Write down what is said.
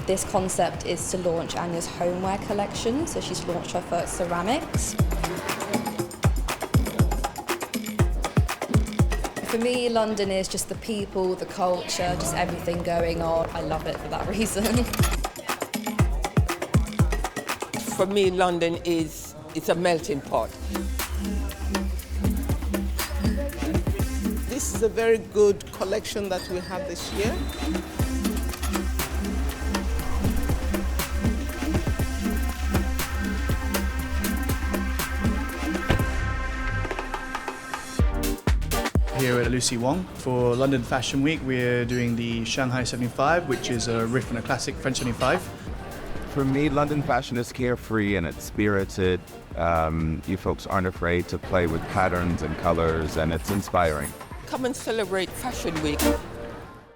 This concept is to launch Anya's homeware collection, so she's launched her first ceramics. For me, London is just the people, the culture, just everything going on. I love it for that reason. For me, London it's a melting pot. This is a very good collection that we have this year. Here at Lucy Wong for London Fashion Week, we're doing the Shanghai 75, which is a riff on a classic French 75. For me, London fashion is carefree and it's spirited. You folks aren't afraid to play with patterns and colors, and it's inspiring. Come and celebrate Fashion Week.